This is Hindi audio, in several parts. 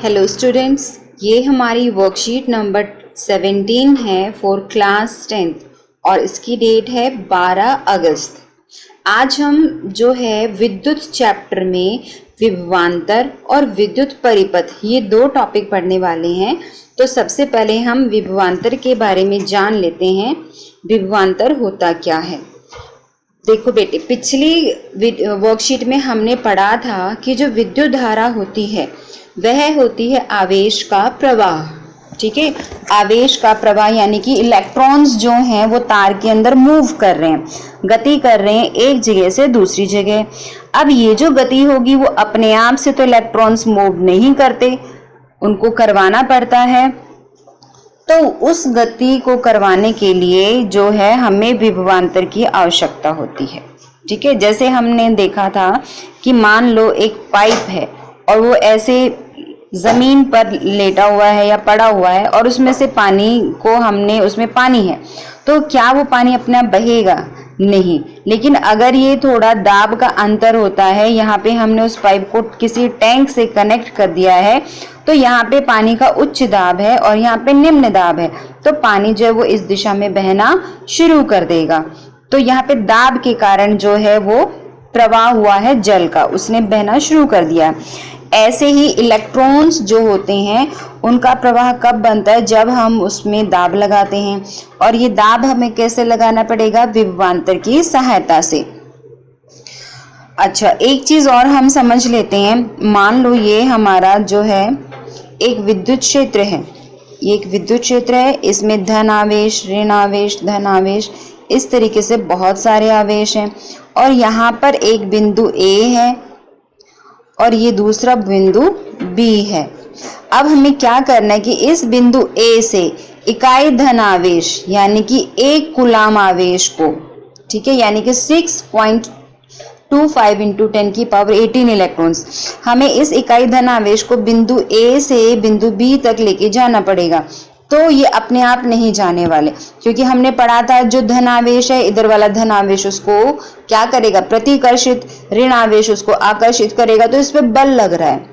हेलो स्टूडेंट्स, ये हमारी वर्कशीट नंबर 17 है फॉर क्लास 10th और इसकी डेट है 12 अगस्त। आज हम जो है विद्युत चैप्टर में विभवांतर और विद्युत परिपथ ये दो टॉपिक पढ़ने वाले हैं। तो सबसे पहले हम विभवांतर के बारे में जान लेते हैं। विभवांतर होता क्या है? देखो बेटे, पिछली वर्कशीट में हमने पढ़ा था कि जो विद्युत धारा होती है वह होती है आवेश का प्रवाह। ठीक है, आवेश का प्रवाह यानी कि इलेक्ट्रॉन्स जो हैं वो तार के अंदर मूव कर रहे हैं, गति कर रहे हैं एक जगह से दूसरी जगह। अब ये जो गति होगी वो अपने आप से तो इलेक्ट्रॉन्स मूव नहीं करते, उनको करवाना पड़ता है। तो उस गति को करवाने के लिए जो है हमें विभवांतर की आवश्यकता होती है। ठीक है, जैसे हमने देखा था कि मान लो एक पाइप है और वो ऐसे जमीन पर लेटा हुआ है या पड़ा हुआ है और उसमें से पानी को हमने, उसमें पानी है तो क्या वो पानी अपने आप बहेगा? नहीं। लेकिन अगर ये थोड़ा दाब का अंतर होता है, यहाँ पे हमने उस पाइप को किसी टैंक से कनेक्ट कर दिया है तो यहाँ पे पानी का उच्च दाब है और यहाँ पे निम्न दाब है, तो पानी जो है वो इस दिशा में बहना शुरू कर देगा। तो यहाँ पे दाब के कारण जो है वो प्रवाह हुआ है जल का, उसने बहना शुरू कर दिया। ऐसे ही इलेक्ट्रॉन्स जो होते हैं उनका प्रवाह कब बनता है? जब हम उसमें दाब लगाते हैं, और ये दाब हमें कैसे लगाना पड़ेगा? विभवांतर की सहायता से। अच्छा, एक चीज और हम समझ लेते हैं। मान लो ये हमारा जो है एक विद्युत क्षेत्र है, ये एक विद्युत क्षेत्र है, इसमें धन आवेश, ऋण आवेश, धन आवेश, इस तरीके से बहुत सारे आवेश हैं। और यहाँ पर एक बिंदु A है और ये दूसरा बिंदु B है। अब हमें क्या करना है कि इस बिंदु A से इकाई धन आवेश यानी कि 1 कूलाम आवेश को, ठीक है, यानी कि 6.25 × 10⁻18 इलेक्ट्रॉन्स, हमें इस इकाई धन आवेश को बिंदु A से बिंदु B तक लेके जाना पड़ेगा। तो ये अपने आप नहीं जाने वाले, क्योंकि हमने पढ़ा था जो धन आवेश है, इधर वाला धन आवेश उसको क्या करेगा? प्रतिकर्षित। ऋण आवेश उसको आकर्षित करेगा, तो इस पे बल लग रहा है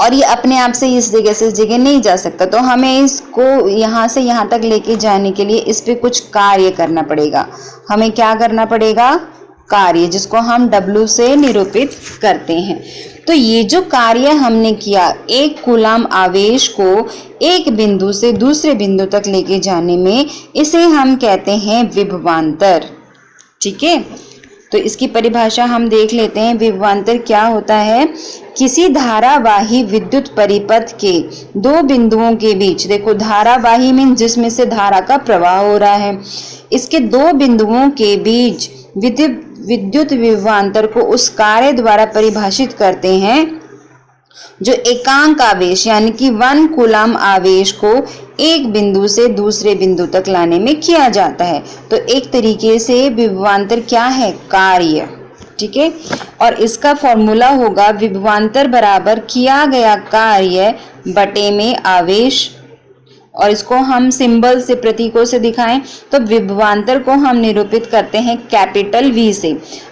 और ये अपने आप से इस जगह से इस जगह नहीं जा सकता। तो हमें इसको यहाँ से यहाँ तक लेके जाने के लिए इस पे कुछ कार्य करना पड़ेगा। हमें क्या करना पड़ेगा? कार्य, जिसको हम W से निरूपित करते हैं। तो ये जो कार्य हमने किया, 1 कूलाम आवेश को एक बिंदु से दूसरे बिंदु तक लेके जाने में, इसे हम कहते हैं विभवांतर। ठीक है, तो इसकी परिभाषा हम देख लेते हैं। विभवांतर क्या होता है? किसी धारावाही विद्युत परिपथ के दो बिंदुओं के बीच, देखो धारावाही मीन जिसमें से धारा का प्रवाह हो रहा है, इसके दो बिंदुओं के बीच विद्युत विभवांतर को उस कार्य द्वारा परिभाषित करते हैं जो एकांक आवेश यानी कि 1 कूलाम आवेश को एक बिंदु से दूसरे बिंदु तक लाने में किया जाता है। तो एक तरीके से विभवांतर क्या है? कार्य। ठीक है, और इसका फॉर्मूला होगा विभवांतर बराबर किया गया कार्य बटे में आवेश। और इसको हम सिंबल से, प्रतीकों से दिखाएं तो विभवांतर को हम निरूपित करते हैं कैपिटल V से।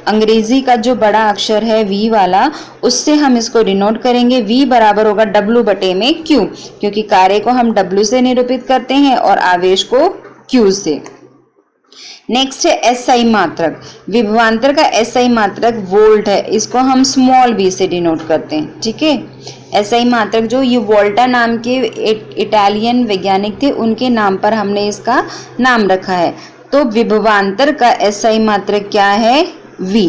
अंग्रेजी का जो बड़ा अक्षर है V वाला, उससे हम इसको डिनोट करेंगे। V बराबर होगा W बटे में Q, क्योंकि कार्य को हम W से निरूपित करते हैं और आवेश को Q से। नेक्स्ट है SI मात्रक। विभवांतर का SI मात्रक वोल्ट है, इसको हम स्मॉल v से डिनोट करते हैं। ठीक है, SI मात्रक जो ये वोल्टा नाम के इटालियन वैज्ञानिक थे, उनके नाम पर हमने इसका नाम रखा है। तो विभवांतर का SI मात्रक क्या है? V।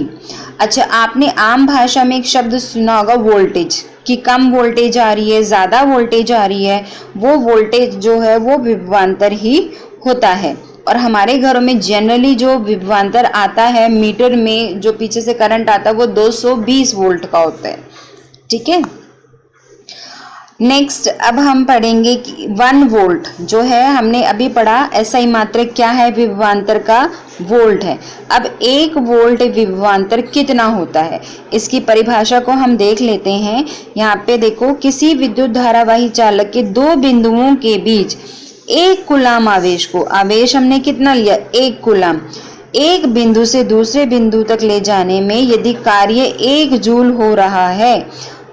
अच्छा, आपने आम भाषा में एक शब्द सुना होगा वोल्टेज, कि कम वोल्टेज आ रही है, ज्यादा वोल्टेज आ रही है, वो वोल्टेज जो है वो विभवांतर ही होता है। और हमारे घरों में जनरली जो विभवांतर आता है मीटर में, जो पीछे से करंट आता है वो 220 वोल्ट का होता है। ठीक है, नेक्स्ट अब हम पढ़ेंगे कि 1 वोल्ट जो है, हमने अभी पढ़ा SI मात्रक क्या है? विभवांतर का वोल्ट है। अब 1 वोल्ट विभवांतर कितना होता है, इसकी परिभाषा को हम देख लेते हैं। यहाँ पे देखो, किसी विद्युत धारावाही चालक के दो बिंदुओं के बीच 1 कूलाम आवेश को, आवेश हमने कितना लिया? 1 कूलाम, एक बिंदु से दूसरे बिंदु तक ले जाने में यदि कार्य 1 जूल हो रहा है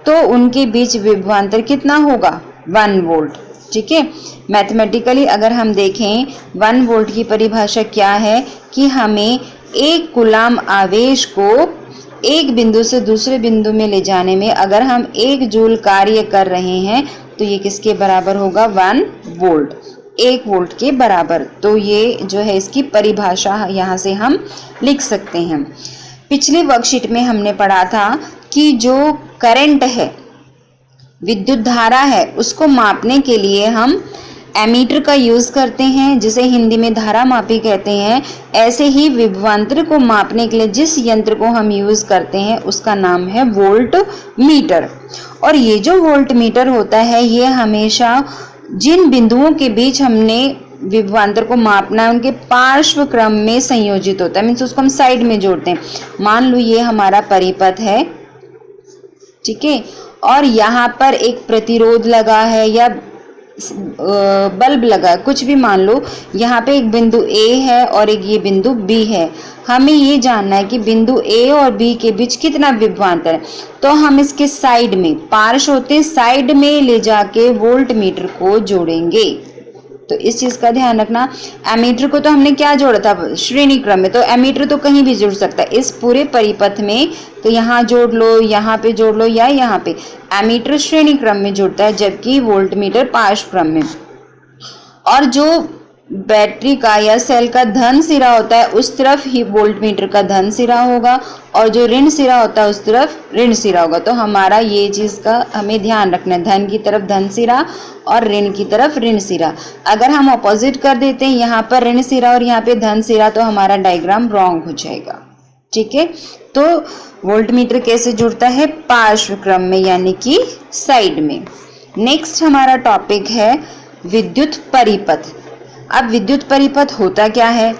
तो उनके बीच विभवांतर कितना होगा? 1 वोल्ट। ठीक है, मैथमेटिकली अगर हम देखें 1 वोल्ट की परिभाषा क्या है कि हमें एक कूलाम आवेश को एक बिंदु से दूसरे बिंदु में ले जाने में अगर हम 1 जूल कार्य कर रहे हैं तो ये किसके बराबर होगा? 1 वोल्ट, 1 वोल्ट के बराबर। तो ये जो है इसकी परिभाषा यहाँ से हम लिख सकते हैं। पिछले वर्कशीट में हमने पढ़ा था कि जो करंट है, विद्युत धारा है, उसको मापने के लिए हम एमीटर का यूज करते हैं जिसे हिंदी में धारा मापी कहते हैं। ऐसे ही विभवांतर को मापने के लिए जिस यंत्र को हम यूज करते हैं उसका नाम है वोल्ट मीटर। और ये जो वोल्ट मीटर होता है ये हमेशा जिन बिंदुओं के बीच हमने विभवांतर को मापना है उनके पार्श्व क्रम में संयोजित होता है, मीन्स उसको हम साइड में जोड़ते हैं। मान लो ये हमारा परिपथ है, ठीक है, और यहाँ पर एक प्रतिरोध लगा है या बल्ब लगा, कुछ भी मान लो। यहाँ पे एक बिंदु A है और एक ये बिंदु B है। हमें ये जानना है कि बिंदु A और B के बीच कितना विभवांतर है, तो हम इसके साइड में, पार्श्व होते हैं, साइड में ले जाके वोल्ट मीटर को जोड़ेंगे। तो इस चीज का ध्यान रखना। एमीटर को तो हमने क्या जोड़ा था? श्रेणी क्रम में। तो एमीटर तो कहीं भी जुड़ सकता है इस पूरे परिपथ में, तो यहाँ जोड़ लो, यहाँ पे जोड़ लो या यहाँ पे। एमीटर श्रेणी क्रम में जुड़ता है जबकि वोल्ट मीटर पार्श्व क्रम में। और जो बैटरी का या सेल का धन सिरा होता है उस तरफ ही वोल्ट मीटर का धन सिरा होगा और जो ऋण सिरा होता है उस तरफ ऋण सिरा होगा। तो हमारा ये चीज का हमें ध्यान रखना है, धन की तरफ धन सिरा और ऋण की तरफ ऋण सिरा। अगर हम ऑपोजिट कर देते हैं, यहाँ पर ऋण सिरा और यहाँ पे धन सिरा, तो हमारा डायग्राम रॉन्ग हो जाएगा। ठीक है, तो वोल्ट मीटर कैसे जुड़ता है? पार्श्व क्रम में, यानी कि साइड में। नेक्स्ट हमारा टॉपिक है विद्युत परिपथ। अब विद्युत परिपथ होता क्या है?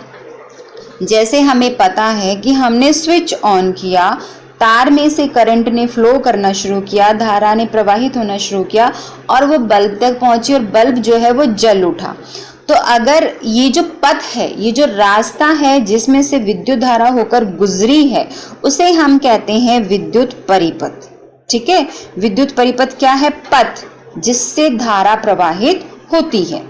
जैसे हमें पता है कि हमने स्विच ऑन किया, तार में से करंट ने फ्लो करना शुरू किया, धारा ने प्रवाहित होना शुरू किया और वो बल्ब तक पहुंची और बल्ब जो है वो जल उठा। तो अगर ये जो पथ है, ये जो रास्ता है जिसमें से विद्युत धारा होकर गुजरी है, उसे हम कहते हैं विद्युत परिपथ। ठीक है, विद्युत परिपथ क्या है? पथ जिससे धारा प्रवाहित होती है।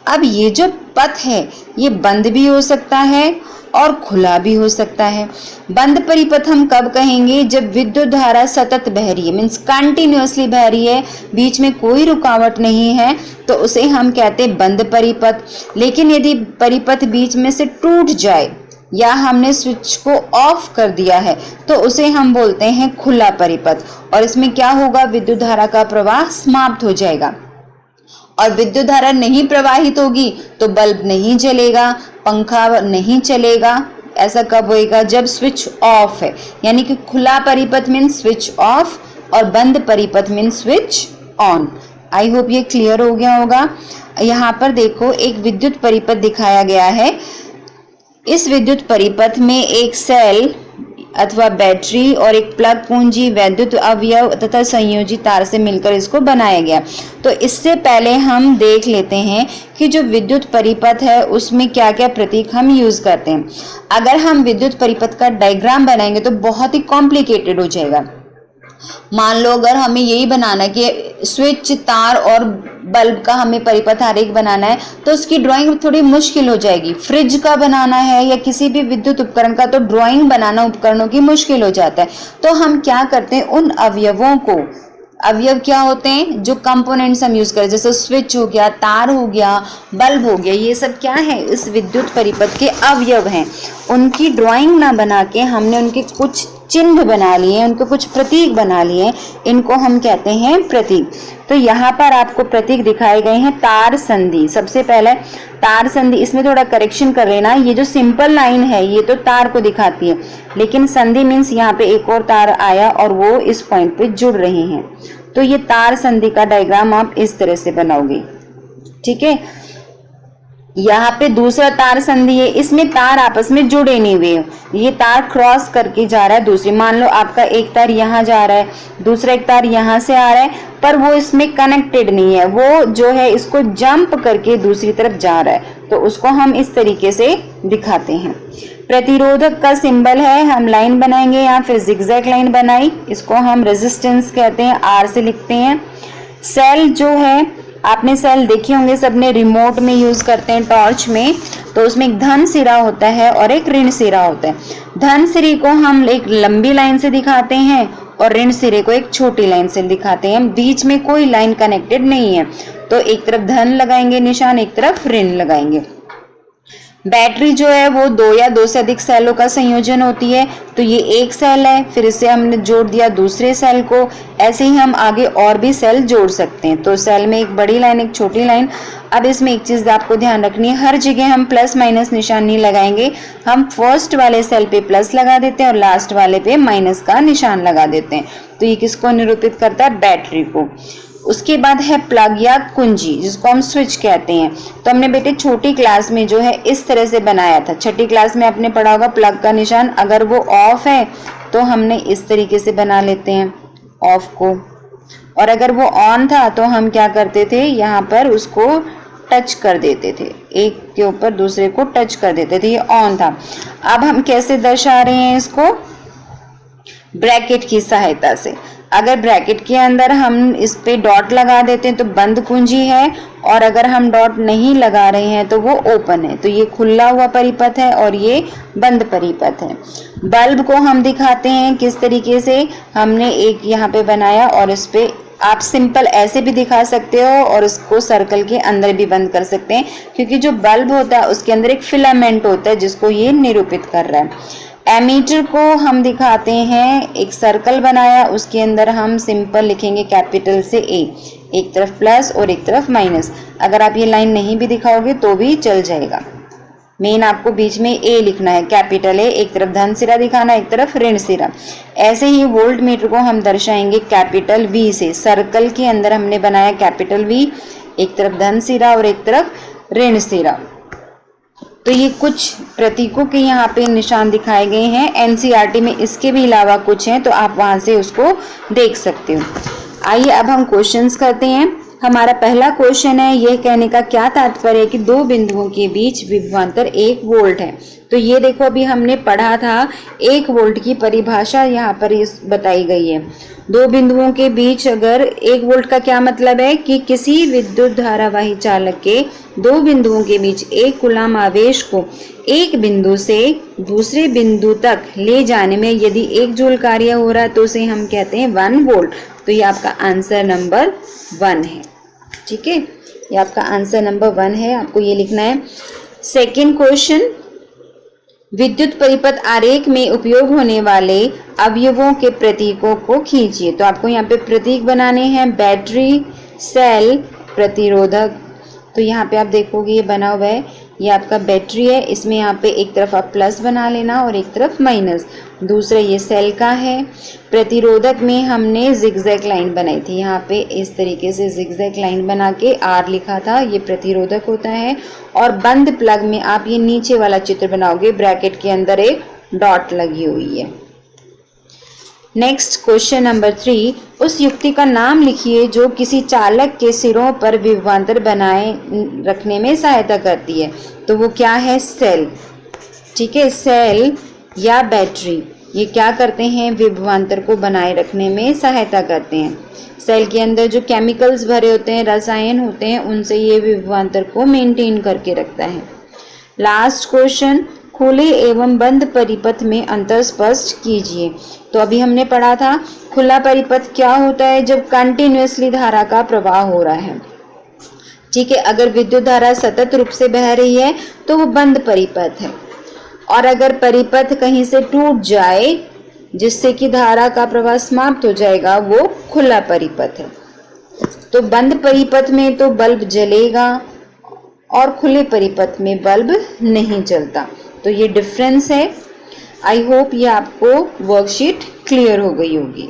अब ये जो पथ है ये बंद भी हो सकता है और खुला भी हो सकता है। बंद परिपथ हम कब कहेंगे? जब विद्युत धारा सतत बह रही है, मीन्स कंटिन्यूअसली बह रही है, बीच में कोई रुकावट नहीं है, तो उसे हम कहते हैं बंद परिपथ। लेकिन यदि परिपथ बीच में से टूट जाए या हमने स्विच को ऑफ कर दिया है तो उसे हम बोलते हैं खुला परिपथ। और इसमें क्या होगा? विद्युत धारा का प्रवाह समाप्त हो जाएगा और विद्युत धारा नहीं प्रवाहित होगी तो बल्ब नहीं जलेगा, पंखा नहीं चलेगा। ऐसा कब होएगा? जब स्विच ऑफ है, यानी कि खुला परिपथ मीन्स स्विच ऑफ और बंद परिपथ means switch on. I hope ये क्लियर हो गया होगा। यहाँ पर देखो एक विद्युत परिपथ दिखाया गया है। इस विद्युत परिपथ में एक सेल अथवा बैटरी और एक प्लग पूंजी, वैद्युत अवयव तथा संयोजी तार से मिलकर इसको बनाया गया। तो इससे पहले हम देख लेते हैं कि जो विद्युत परिपथ है उसमें क्या क्या प्रतीक हम यूज करते हैं। अगर हम विद्युत परिपथ का डायग्राम बनाएंगे तो बहुत ही कॉम्प्लिकेटेड हो जाएगा। मान लो अगर हमें यही बनाना है कि स्विच, तार और बल्ब का हमें परिपथ आरेख बनाना है तो उसकी ड्राइंग थोड़ी मुश्किल हो जाएगी। फ्रिज का बनाना है या किसी भी विद्युत उपकरण का तो ड्राइंग बनाना उपकरणों की मुश्किल हो जाता है। तो हम क्या करते हैं, उन अवयवों को, अवयव क्या होते हैं? जो कंपोनेंट्स हम यूज करें, जैसे स्विच हो गया, तार हो गया, बल्ब हो गया, ये सब क्या है? इस विद्युत परिपथ के अवयव हैं। उनकी ड्राइंग ना बना के हमने उनके कुछ चिन्ह बना लिए, उनको कुछ प्रतीक बना लिए, इनको हम कहते हैं प्रतीक। तो यहाँ पर आपको प्रतीक दिखाए गए हैं। तार संधि, सबसे पहले तार संधि, इसमें थोड़ा करेक्शन कर लेना। ये जो सिंपल लाइन है ये तो तार को दिखाती है, लेकिन संधि मीन्स यहाँ पे एक और तार आया और वो इस पॉइंट पे जुड़ रहे हैं। तो ये तार संधि का डायग्राम आप इस तरह से बनाओगे। ठीक है, यहाँ पे दूसरा तार संधि है, इसमें तार आपस में जुड़े नहीं हुए, ये तार क्रॉस करके जा रहा है दूसरी। मान लो आपका एक तार यहाँ जा रहा है, दूसरा एक तार यहाँ से आ रहा है, पर वो इसमें कनेक्टेड नहीं है, वो जो है इसको जंप करके दूसरी तरफ जा रहा है, तो उसको हम इस तरीके से दिखाते हैं। प्रतिरोधक का सिंबल है, हम लाइन बनाएंगे यहाँ, फिर जिगजैग लाइन बनाई, इसको हम रेजिस्टेंस कहते हैं, आर से लिखते हैं। सेल जो है, आपने सेल देखे होंगे सबने, रिमोट में यूज करते हैं, टॉर्च में, तो उसमें एक धन सिरा होता है और एक ऋण सिरा होता है। धन सिरे को हम एक लंबी लाइन से दिखाते हैं और ऋण सिरे को एक छोटी लाइन से दिखाते हैं, बीच में कोई लाइन कनेक्टेड नहीं है, तो एक तरफ धन लगाएंगे निशान, एक तरफ ऋण लगाएंगे। बैटरी जो है वो 2 या 2 से अधिक सेलों का संयोजन होती है, तो ये एक सेल है, फिर इसे हमने जोड़ दिया दूसरे सेल को, ऐसे ही हम आगे और भी सेल जोड़ सकते हैं। तो सेल में एक बड़ी लाइन, एक छोटी लाइन। अब इसमें एक चीज आपको ध्यान रखनी है, हर जगह हम प्लस माइनस निशान नहीं लगाएंगे, हम फर्स्ट वाले सेल पे प्लस लगा देते हैं और लास्ट वाले पे माइनस का निशान लगा देते हैं। तो ये किसको निरूपित करता है? बैटरी को। उसके बाद है प्लग या कुंजी, जिसको हम स्विच कहते हैं। तो हमने बेटे छोटी क्लास में जो है इस तरह से बनाया था, छठी क्लास में आपने पढ़ा होगा प्लग का निशान, अगर वो ऑफ है तो हमने इस तरीके से बना लेते हैं ऑफ को, और अगर वो ऑन था तो हम क्या करते थे, यहाँ पर उसको टच कर देते थे, एक के ऊपर दूसरे को टच कर देते थे, ये ऑन था। अब हम कैसे दर्शा रहे हैं इसको? ब्रैकेट की सहायता से। अगर ब्रैकेट के अंदर हम इस पे डॉट लगा देते हैं तो बंद कुंजी है, और अगर हम डॉट नहीं लगा रहे हैं तो वो ओपन है, तो ये खुला हुआ परिपथ है और ये बंद परिपथ है। बल्ब को हम दिखाते हैं किस तरीके से, हमने एक यहाँ पे बनाया और इस पे आप सिंपल ऐसे भी दिखा सकते हो और इसको सर्कल के अंदर भी बंद कर सकते हैं, क्योंकि जो बल्ब होता है उसके अंदर एक फिलामेंट होता है जिसको ये निरूपित कर रहा है। एमीटर को हम दिखाते हैं, एक सर्कल बनाया, उसके अंदर हम सिंपल लिखेंगे कैपिटल से ए, एक तरफ प्लस और एक तरफ माइनस। अगर आप ये लाइन नहीं भी दिखाओगे तो भी चल जाएगा, मेन आपको बीच में ए लिखना है, कैपिटल ए, एक तरफ धन सिरा दिखाना, एक तरफ ऋण सिरा। ऐसे ही वोल्ट मीटर को हम दर्शाएंगे कैपिटल वी से, सर्कल के अंदर हमने बनाया कैपिटल वी, एक तरफ धन सिरा और एक तरफ ऋण सिरा। तो ये कुछ प्रतीकों के यहाँ पे निशान दिखाए गए हैं, एनसीईआरटी में इसके भी अलावा कुछ हैं, तो आप वहां से उसको देख सकते हो। आइए अब हम क्वेश्चंस करते हैं। हमारा पहला क्वेश्चन है, यह कहने का क्या तात्पर्य है कि दो बिंदुओं के बीच विभवांतर 1 वोल्ट है। तो ये देखो अभी हमने पढ़ा था, 1 वोल्ट की परिभाषा यहाँ पर इस बताई गई है। दो बिंदुओं के बीच अगर 1 वोल्ट का क्या मतलब है कि किसी विद्युत धारावाही चालक के दो बिंदुओं के बीच एक कूलाम आवेश को एक बिंदु से दूसरे बिंदु तक ले जाने में यदि 1 जूल कार्य हो रहा है तो उसे हम कहते हैं 1 वोल्ट। तो ये आपका आंसर नंबर 1 है। ठीक है, ये आपका आंसर नंबर 1 है, आपको ये लिखना है। सेकंड क्वेश्चन, विद्युत परिपथ आरेख में उपयोग होने वाले अवयवों के प्रतीकों को खींचिए। तो आपको यहाँ पे प्रतीक बनाने हैं, बैटरी, सेल, प्रतिरोधक। तो यहाँ पे आप देखोगे ये बना हुआ है, ये आपका बैटरी है, इसमें यहाँ पे एक तरफ आप प्लस बना लेना और एक तरफ माइनस। दूसरा ये सेल का है। प्रतिरोधक में हमने जिगजैग लाइन बनाई थी, यहाँ पे इस तरीके से जिगजैग लाइन बना के आर लिखा था, ये प्रतिरोधक होता है। और बंद प्लग में आप ये नीचे वाला चित्र बनाओगे, ब्रैकेट के अंदर एक डॉट लगी हुई है। नेक्स्ट क्वेश्चन नंबर 3, उस युक्ति का नाम लिखिए जो किसी चालक के सिरों पर विभवांतर बनाए रखने में सहायता करती है। तो वो क्या है? सेल। ठीक है, सेल या बैटरी ये क्या करते हैं? विभवांतर को बनाए रखने में सहायता करते हैं। सेल के अंदर जो केमिकल्स भरे होते हैं, रसायन होते हैं, उनसे ये विभवांतर को मेंटेन करके रखता है। लास्ट क्वेश्चन, खुले एवं बंद परिपथ में अंतर स्पष्ट कीजिए। तो अभी हमने पढ़ा था खुला परिपथ क्या होता है, जब कंटिन्यूअसली धारा का प्रवाह हो रहा है। ठीक है, अगर विद्युत धारा सतत रूप से बह रही है तो वो बंद परिपथ है, और अगर परिपथ कहीं से टूट जाए जिससे कि धारा का प्रवाह समाप्त हो जाएगा, वो खुला परिपथ है। तो बंद परिपथ में तो बल्ब जलेगा और खुले परिपथ में बल्ब नहीं जलता। तो ये डिफरेंस है। आई होप ये आपको वर्कशीट क्लियर हो गई होगी।